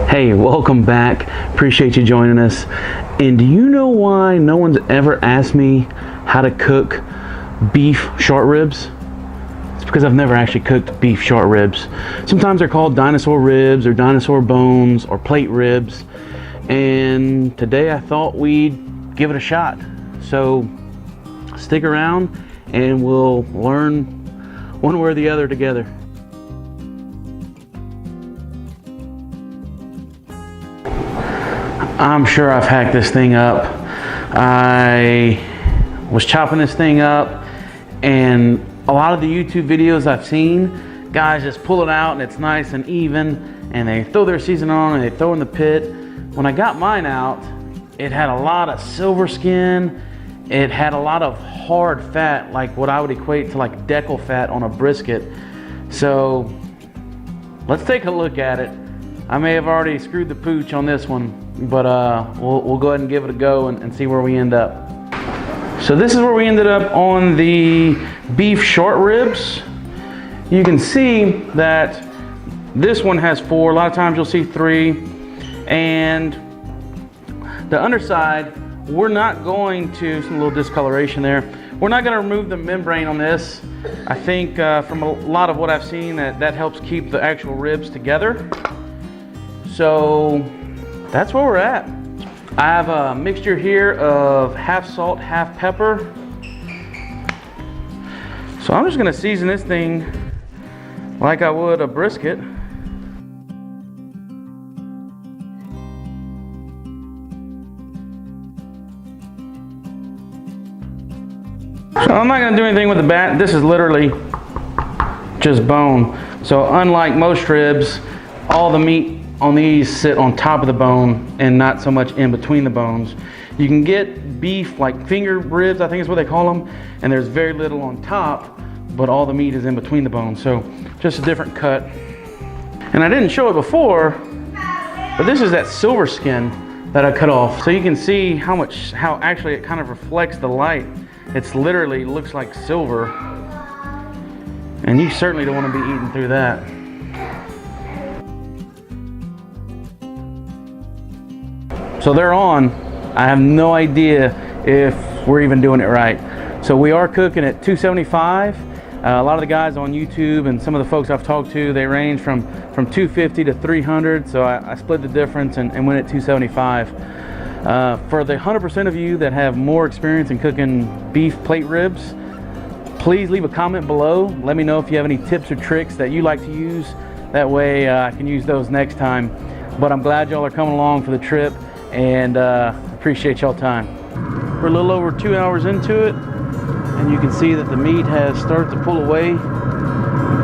Hey, welcome back. Appreciate you joining us. And do you know why no one's ever asked me how to cook beef short ribs? It's because I've never actually cooked beef short ribs. Sometimes they're called dinosaur ribs or dinosaur bones or plate ribs. And today I thought we'd give it a shot. So stick around and we'll learn one way or the other together. I'm sure I've hacked this thing up. I was chopping this thing up, and a lot of the YouTube videos I've seen, guys just pull it out and it's nice and even, and they throw their seasoning on and they throw in the pit. When I got mine out, it had a lot of silver skin. It had a lot of hard fat, like what I would equate to like deckle fat on a brisket. So let's take a look at it. I may have already screwed the pooch on this one, but we'll go ahead and give it a go and see where we end up. So this is where we ended up on the beef short ribs. You can see that this one has 4. A lot of times you'll see 3. And the underside, we're not going to, some little discoloration there. We're not going to remove the membrane on this. I think from a lot of what I've seen that helps keep the actual ribs together. So that's where we're at. I have a mixture here of half salt, half pepper. So I'm just gonna season this thing like I would a brisket. So I'm not gonna do anything with the back. This is literally just bone. So unlike most ribs, all the meat on these sit on top of the bone and not so much in between the bones. You can get beef like finger ribs, I think is what they call them, and there's very little on top, but all the meat is in between the bones. So just a different cut. And I didn't show it before, but this is that silver skin that I cut off. So you can see how actually it kind of reflects the light. It's literally looks like silver. And you certainly don't want to be eating through that. So they're on. I have no idea if we're even doing it right. So we are cooking at 275. A lot of the guys on YouTube and some of the folks I've talked to, they range from 250 to 300. So I split the difference and went at 275. For the 100% of you that have more experience in cooking beef plate ribs, please leave a comment below. Let me know if you have any tips or tricks that you like to use. That way I can use those next time. But I'm glad y'all are coming along for the trip, and appreciate y'all time. We're a little over 2 hours into it, and you can see that the meat has started to pull away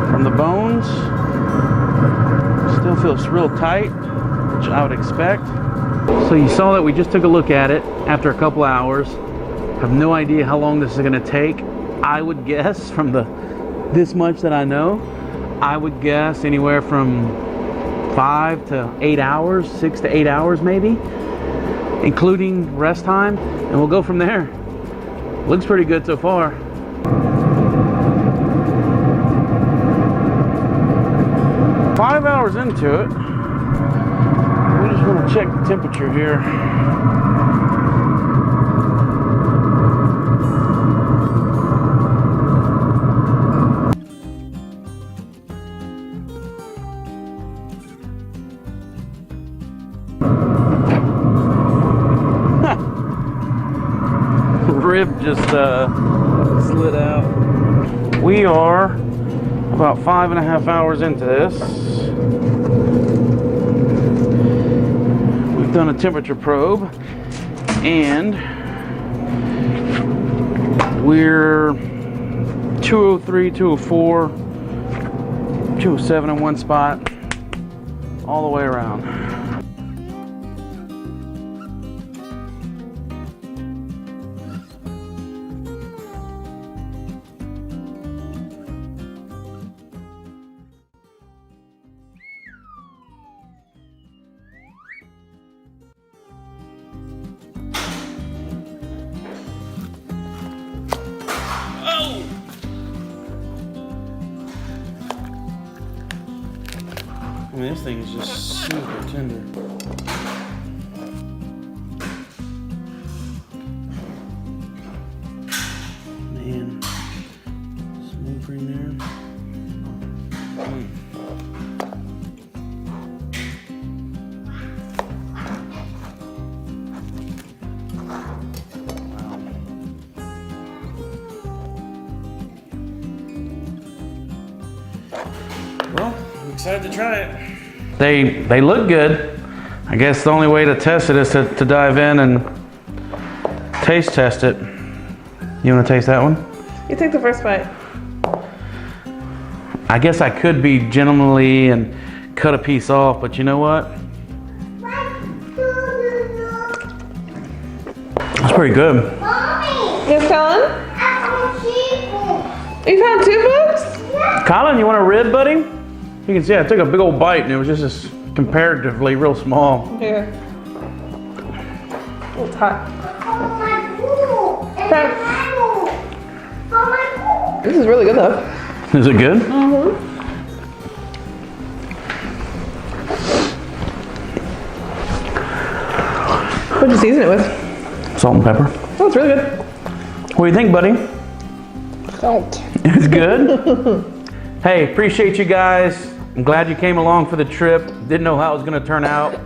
from the bones. Still feels real tight, which I would expect. So you saw that we just took a look at it after a couple hours. Have no idea how long this is gonna take. I would guess from this much that I know, I would guess anywhere from 5 to 8 hours, 6 to 8 hours maybe, including rest time, and we'll go from there. Looks pretty good so far. Five hours into it, we just want to check the temperature here. Rib just slid out. We are about 5.5 hours into this. We've done a temperature probe, and we're 203, 204, 207 in one spot, all the way around. mean, this thing is just super tender. Man, smooth right there. Well, I'm excited to try it. They look good. I guess the only way to test it is to dive in and taste test it. You want to taste that one? You take the first bite. I guess I could be gentlemanly and cut a piece off, but you know what? It's pretty good. Yes, Colin? You found 2 books? Colin, you want a rib, buddy? You can see I took a big old bite and it was just this comparatively real small. Here. It's hot. This is really good though. Is it good? Mm-hmm. What'd you season it with? Salt and pepper. Oh, it's really good. What do you think, buddy? Salt. It's good? Hey, appreciate you guys. I'm glad you came along for the trip. Didn't know how it was going to turn out.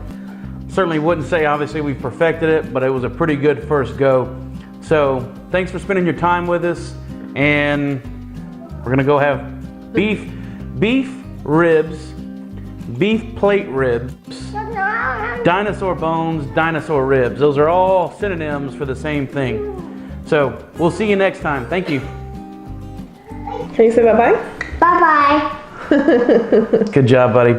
Certainly wouldn't say obviously we've perfected it, but it was a pretty good first go. So thanks for spending your time with us. And we're gonna go have beef ribs, beef plate ribs, dinosaur bones, dinosaur ribs. Those are all synonyms for the same thing. So we'll see you next time. Thank you. Can you say bye-bye? Bye-bye. Good job, buddy.